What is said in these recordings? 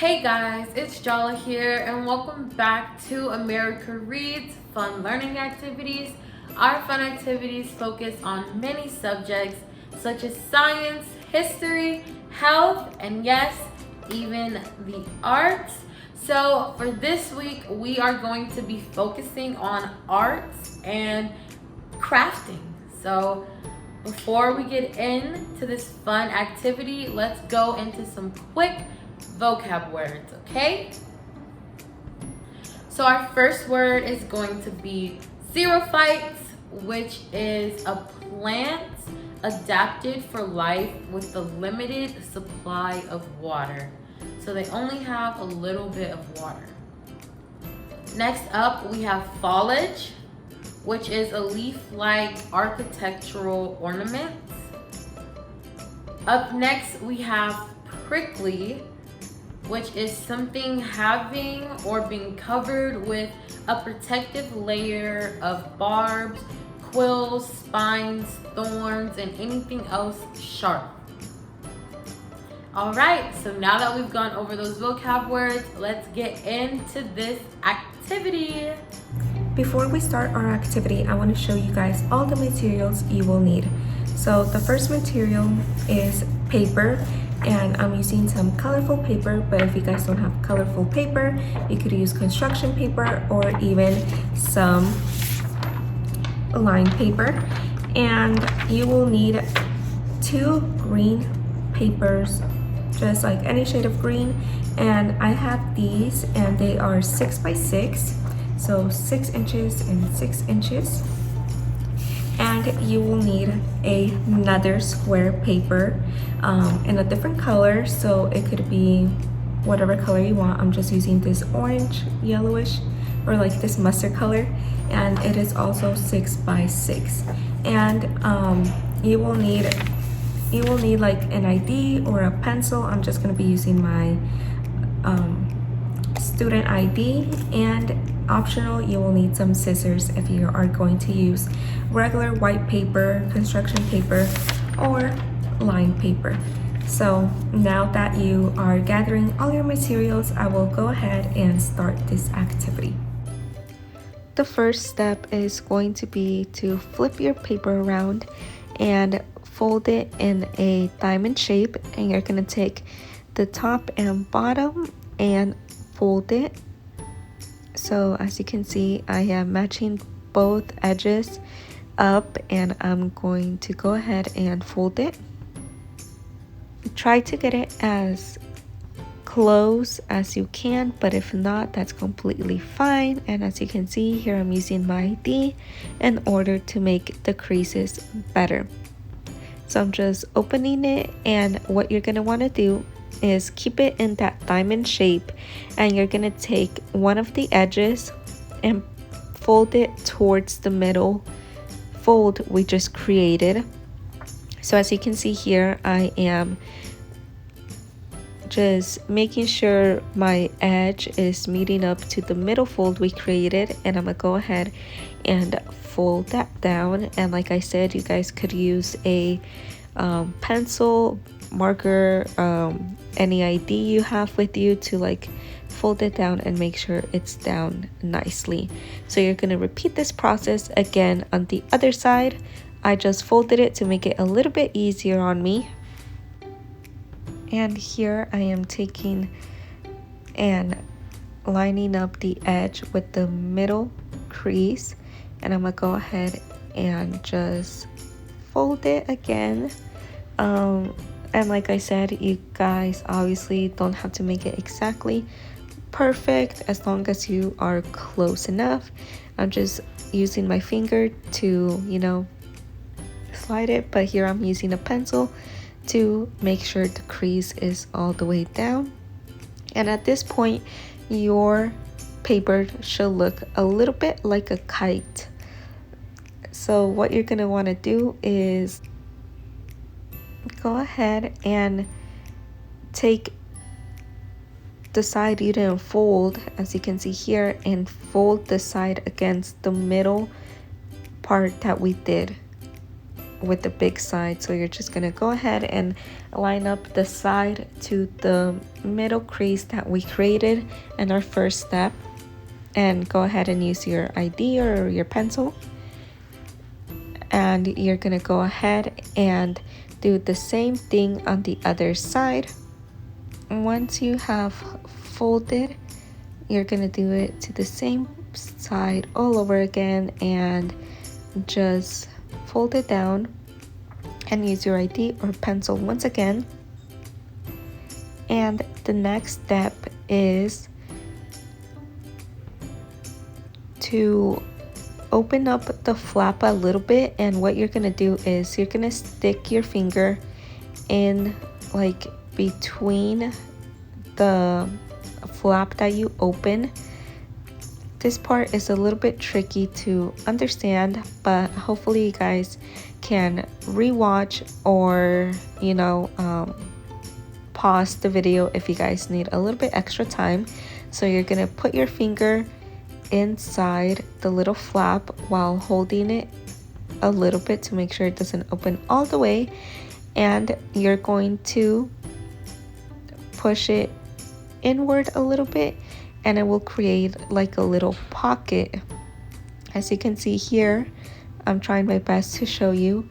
Hey guys, it's Jala here and welcome back to America Reads Fun Learning Activities. Our fun activities focus on many subjects such as science, history, health, and yes, even the arts. So for this week, we are going to be focusing on arts and crafting. So before we get into this fun activity, let's go into some quick vocab words, okay? So our first word is going to be xerophytes, which is a plant adapted for life with a limited supply of water. So they only have a little bit of water. Next up, we have foliage, which is a leaf-like architectural ornament. Up next, we have prickly, which is something having or being covered with a protective layer of barbs, quills, spines, thorns, and anything else sharp. All right, so now that we've gone over those vocab words, let's get into this activity. Before we start our activity, I want to show you guys all the materials you will need. So the first material is paper, and I'm using some colorful paper, but if you guys don't have colorful paper, you could use construction paper or even some lined paper. And you will need 2 green papers, just like any shade of green. And I have these, and they are 6 by 6, so 6 inches and 6 inches. And you will need another square paper in a different color, so it could be whatever color you want. I'm just using this orange, yellowish, or like this mustard color, and it is also 6 by 6. And you will need like an ID or a pencil. I'm just gonna be using my student ID, and optional, you will need some scissors if you are going to use regular white paper, construction paper, or lined paper. So now that you are gathering all your materials, I will go ahead and start this activity. The first step is going to be to flip your paper around and fold it in a diamond shape, and you're going to take the top and bottom and fold it. So as you can see, I am matching both edges up, and I'm going to go ahead and fold it. Try to get it as close as you can, but if not, that's completely fine. And as you can see here, I'm using my ID in order to make the creases better. So I'm just opening it, and what you're going to want to do is keep it in that diamond shape, and you're going to take one of the edges and fold it towards the middle fold we just created. So as you can see here, I am just making sure my edge is meeting up to the middle fold we created, and I'm gonna go ahead and fold that down. And like I said, you guys could use a pencil, marker, any ID you have with you to like fold it down and make sure it's down nicely. So you're going to repeat this process again on the other side. I just folded it to make it a little bit easier on me. And here I am taking and lining up the edge with the middle crease, and I'm gonna go ahead and just fold it again. And like I said, you guys obviously don't have to make it exactly perfect, as long as you are close enough. I'm just using my finger to, slide it, but here I'm using a pencil to make sure the crease is all the way down. And at this point, your paper should look a little bit like a kite. So what you're gonna want to do is go ahead and take the side you didn't fold, as you can see here, and fold the side against the middle part that we did with the big side. So you're just gonna go ahead and line up the side to the middle crease that we created in our first step, and go ahead and use your ID or your pencil, and you're gonna go ahead and do the same thing on the other side. Once you have folded, you're gonna do it to the same side all over again, and just fold it down and use your ID or pencil once again. And the next step is to open up the flap a little bit, and what you're gonna do is you're gonna stick your finger in like between the flap that you open. This part is a little bit tricky to understand, but hopefully you guys can rewatch or pause the video if you guys need a little bit extra time. So you're gonna put your finger inside the little flap while holding it a little bit to make sure it doesn't open all the way, and you're going to push it inward a little bit, and it will create like a little pocket. As you can see here, I'm trying my best to show you.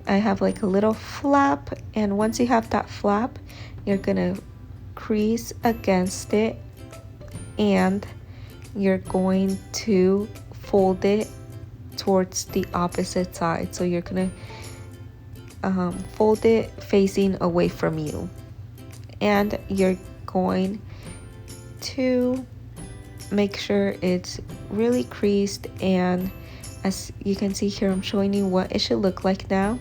I have like a little flap, and once you have that flap, you're gonna crease against it, and you're going to fold it towards the opposite side. So you're gonna fold it facing away from you, and you're going to make sure it's really creased. And as you can see here, I'm showing you what it should look like now.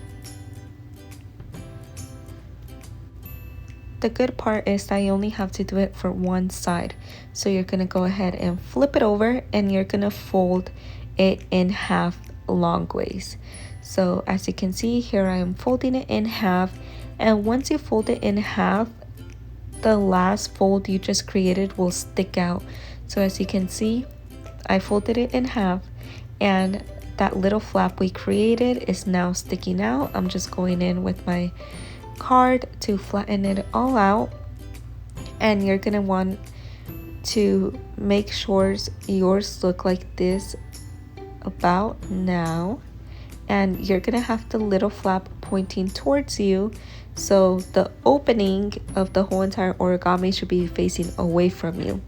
The good part is that you only have to do it for one side. So you're gonna go ahead and flip it over, and you're gonna fold it in half long ways. So as you can see here, I am folding it in half, and once you fold it in half, the last fold you just created will stick out. So as you can see, I folded it in half, and that little flap we created is now sticking out. I'm just going in with my card to flatten it all out, and you're gonna want to make sure yours look like this about now, and you're gonna have the little flap pointing towards you, so the opening of the whole entire origami should be facing away from you.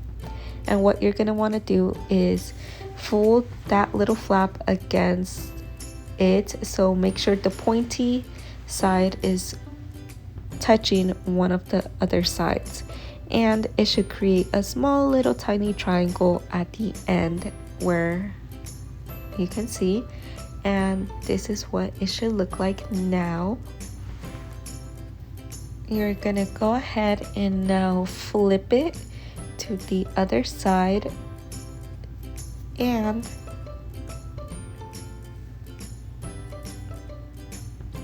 And what you're gonna want to do is fold that little flap against it, so make sure the pointy side is touching one of the other sides, and it should create a small little tiny triangle at the end where you can see, and this is what it should look like now. You're gonna go ahead and now flip it to the other side, and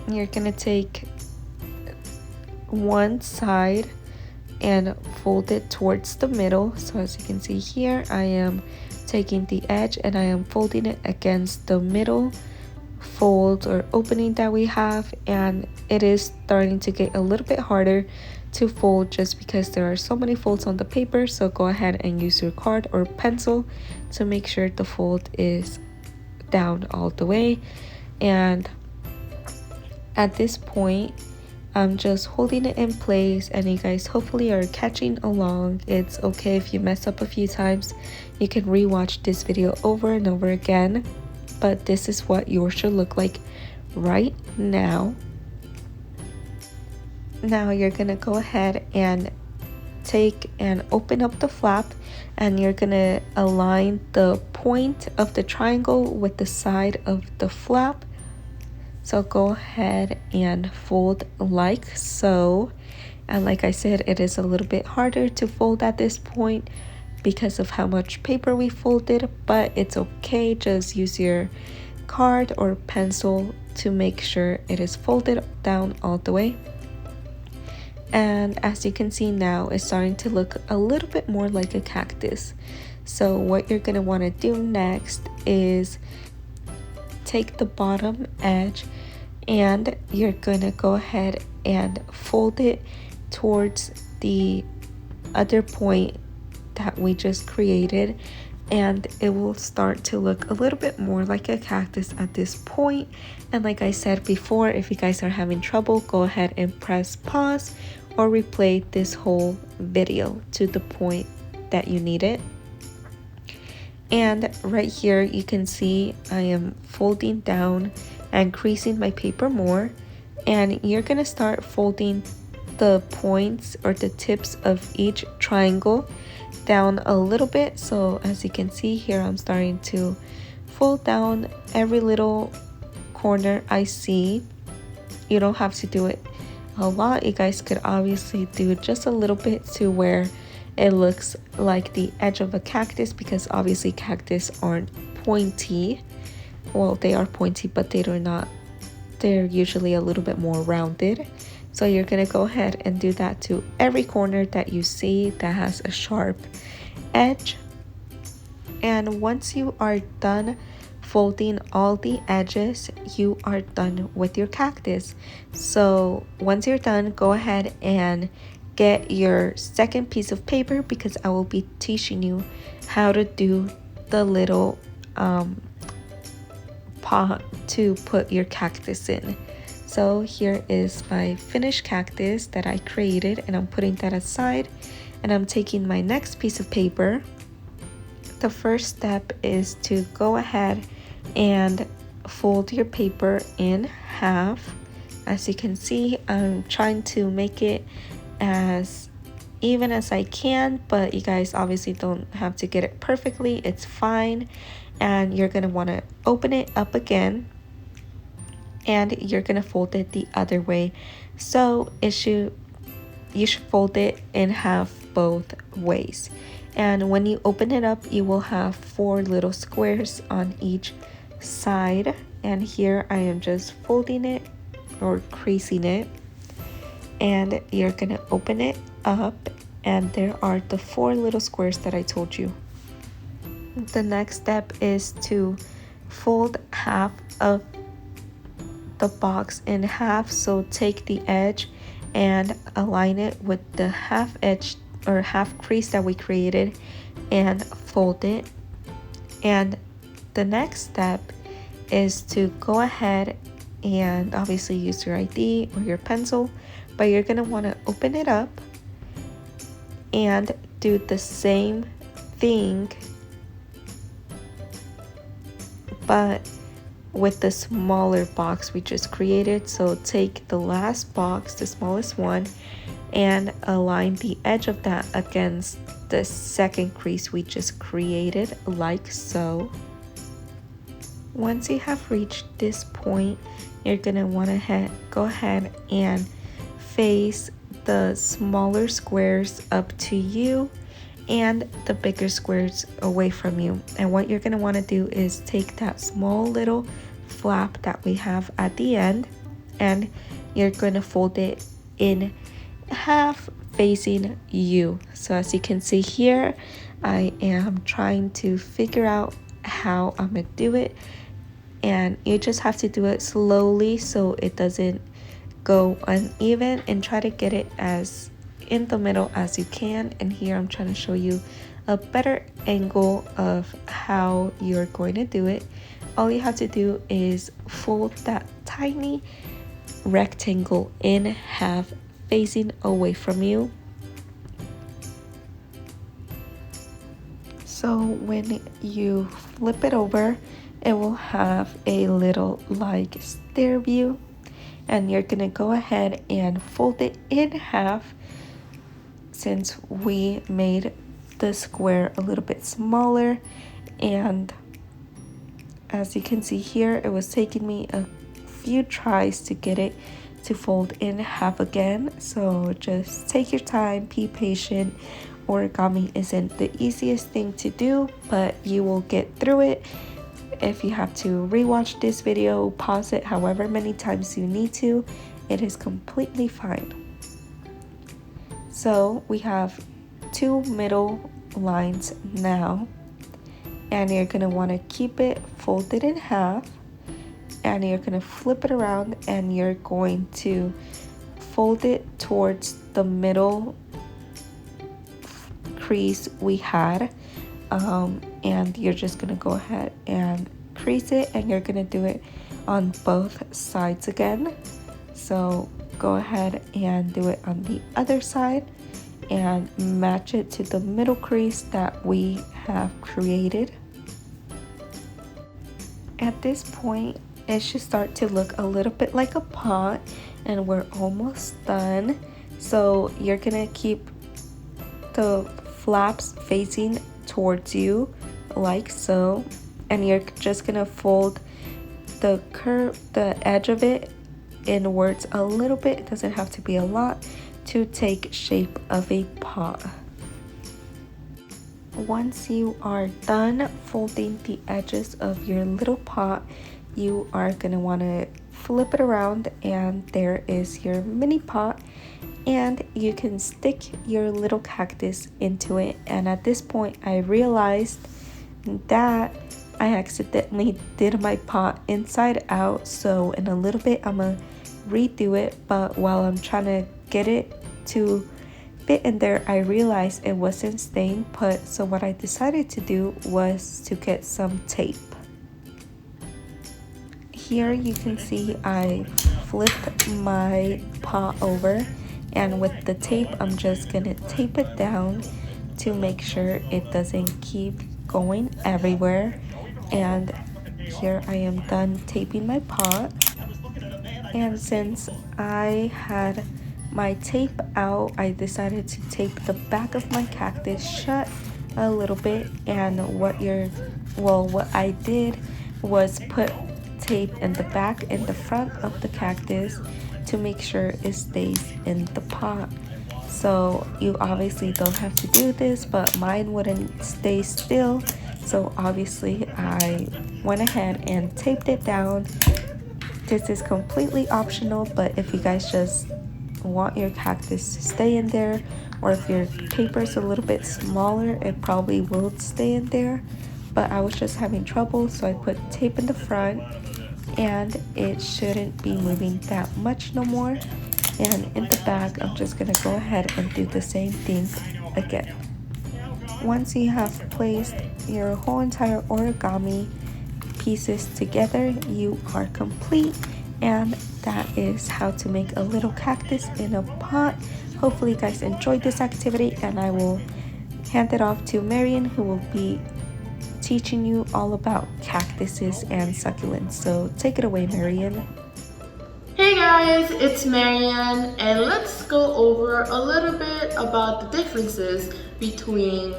you're gonna take one side and fold it towards the middle. So as you can see here, I am taking the edge and I am folding it against the middle fold or opening that we have, and it is starting to get a little bit harder to fold just because there are so many folds on the paper. So go ahead and use your card or pencil to make sure the fold is down all the way. And at this point, I'm just holding it in place, and you guys hopefully are catching along. It's okay if you mess up a few times. You can rewatch this video over and over again, but this is what yours should look like right now. Now you're gonna go ahead and take and open up the flap, and you're gonna align the point of the triangle with the side of the flap. So go ahead and fold like so. And like I said, it is a little bit harder to fold at this point because of how much paper we folded, but it's okay. Just use your card or pencil to make sure it is folded down all the way. And as you can see now, it's starting to look a little bit more like a cactus. So what you're gonna wanna do next is take the bottom edge and you're gonna go ahead and fold it towards the other point that we just created, and it will start to look a little bit more like a cactus at this point. And like I said before, if you guys are having trouble, go ahead and press pause or replay this whole video to the point that you need it. And right here you can see I am folding down and creasing my paper more, and you're gonna start folding the points or the tips of each triangle down a little bit. So as you can see here, I'm starting to fold down every little corner I see. You don't have to do it a lot. You guys could obviously do just a little bit to where it looks like the edge of a cactus, because obviously cactus aren't pointy. Well, they are pointy, but they're usually a little bit more rounded. So you're gonna go ahead and do that to every corner that you see that has a sharp edge. And once you are done folding all the edges, you are done with your cactus. So once you're done, go ahead and get your second piece of paper, because I will be teaching you how to do the little pot to put your cactus in. So here is my finished cactus that I created, and I'm putting that aside, and I'm taking my next piece of paper. The first step is to go ahead and fold your paper in half. As you can see, I'm trying to make it as even as I can, but you guys obviously don't have to get it perfectly. It's fine. And you're gonna want to open it up again, and you're gonna fold it the other way. So you should fold it in half both ways. And when you open it up, you will have 4 little squares on each side. And here I am just folding it or creasing it. And you're gonna open it up, and there are the 4 little squares that I told you. The next step is to fold half of the box in half. So take the edge and align it with the half edge or half crease that we created and fold it. And the next step is to go ahead and obviously use your ID or your pencil, but you're gonna want to open it up and do the same thing, but with the smaller box we just created. So take the last box, the smallest one, and align the edge of that against the second crease we just created, like so. Once you have reached this point, you're gonna want to go ahead and face the smaller squares up to you and the bigger squares away from you. And what you're gonna want to do is take that small little flap that we have at the end, and you're gonna fold it in half facing you. So as you can see here, I am trying to figure out how I'm gonna do it, and you just have to do it slowly so it doesn't go uneven, and try to get it as in the middle as you can. And here I'm trying to show you a better angle of how you're going to do it. All you have to do is fold that tiny rectangle in half facing away from you. So when you flip it over, it will have a little like stair view, and you're gonna go ahead and fold it in half. Since we made the square a little bit smaller, and as you can see here, it was taking me a few tries to get it to fold in half again. So just take your time, be patient. Origami isn't the easiest thing to do, but you will get through it. If you have to rewatch this video, pause it however many times you need to, it is completely fine. So we have 2 middle lines now, and you're gonna want to keep it folded in half, and you're gonna flip it around and you're going to fold it towards the middle crease we had, and you're just gonna go ahead and crease it, and you're gonna do it on both sides again. So go ahead and do it on the other side and match it to the middle crease that we have created. At this point, it should start to look a little bit like a pot, and we're almost done. So you're gonna keep the flaps facing towards you like so, and you're just gonna fold the edge of it inwards a little bit. It doesn't have to be a lot to take shape of a pot. Once you are done folding the edges of your little pot, you are gonna want to flip it around, and there is your mini pot, and you can stick your little cactus into it. And at this point, I realized that I accidentally did my pot inside out, so in a little bit I'm gonna redo it, but while I'm trying to get it to fit in there, I realized it wasn't staying put. So what I decided to do was to get some tape. Here you can see I flipped my pot over, and with the tape I'm just gonna tape it down to make sure it doesn't keep going everywhere. And here I am done taping my pot, and since I had my tape out, I decided to tape the back of my cactus shut a little bit. And what I did was put tape in the back and the front of the cactus to make sure it stays in the pot. So you obviously don't have to do this, but mine wouldn't stay still, so obviously I went ahead and taped it down. This is completely optional, but if you guys just want your cactus to stay in there, or if your paper is a little bit smaller, it probably will stay in there. But I was just having trouble, so I put tape in the front, and it shouldn't be moving that much no more. And in the back, I'm just gonna go ahead and do the same thing again. Once you have placed your whole entire origami pieces together, you are complete. And that is how to make a little cactus in a pot. Hopefully you guys enjoyed this activity, and I will hand it off to Marian, who will be teaching you all about cactuses and succulents. So take it away, Marian. Hey guys, it's Marian, and let's go over a little bit about the differences between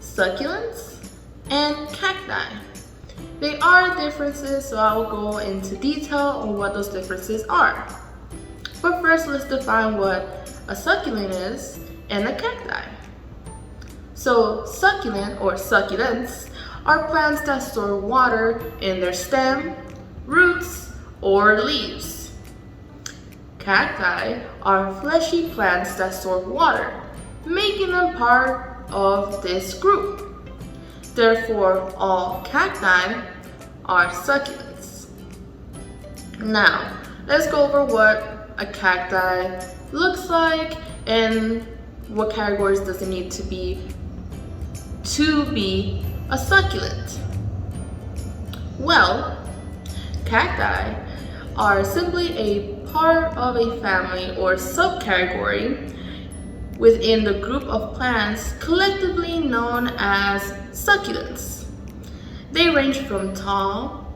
succulents and cacti. There are differences, so I will go into detail on what those differences are. But first, let's define what a succulent is and a cacti. So succulent or succulents are plants that store water in their stem, roots, or leaves. Cacti are fleshy plants that store water, making them part of this group. Therefore, all cacti are succulents. Now, let's go over what a cacti looks like and what categories does it need to be a succulent. Well, cacti are simply a part of a family or subcategory within the group of plants collectively known as succulents. They range from tall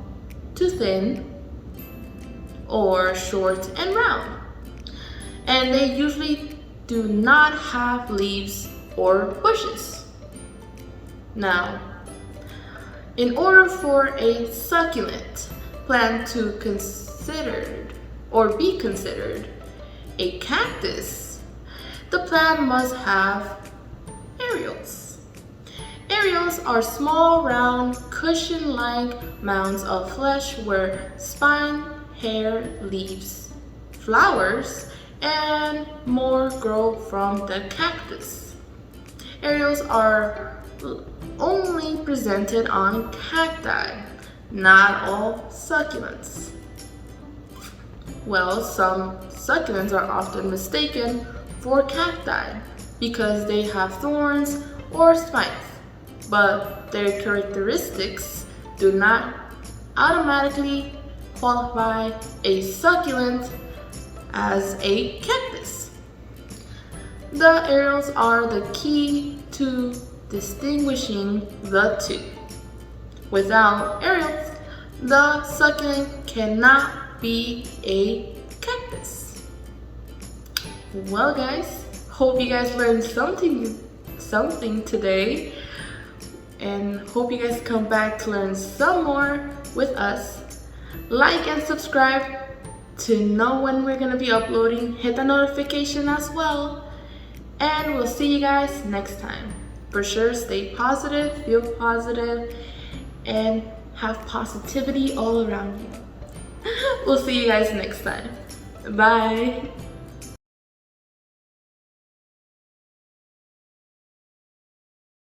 to thin, or short and round, and they usually do not have leaves or bushes. Now, in order for a succulent plant to be considered a cactus, the plant must have areoles. Areoles are small, round, cushion-like mounds of flesh where spine, hair, leaves, flowers, and more grow from the cactus. Areoles are only presented on cacti. not all succulents. Well, some succulents are often mistaken for cacti because they have thorns or spines, but their characteristics do not automatically qualify a succulent as a cactus. The arrows are the key to distinguishing the two. Without arrows, the succulent cannot be a cactus. Well guys, hope you guys learned something today, and hope you guys come back to learn some more with us. Like and subscribe to know when we're gonna be uploading. Hit the notification as well, and we'll see you guys next time. For sure, stay positive, feel positive, and have positivity all around you. We'll see you guys next time. Bye.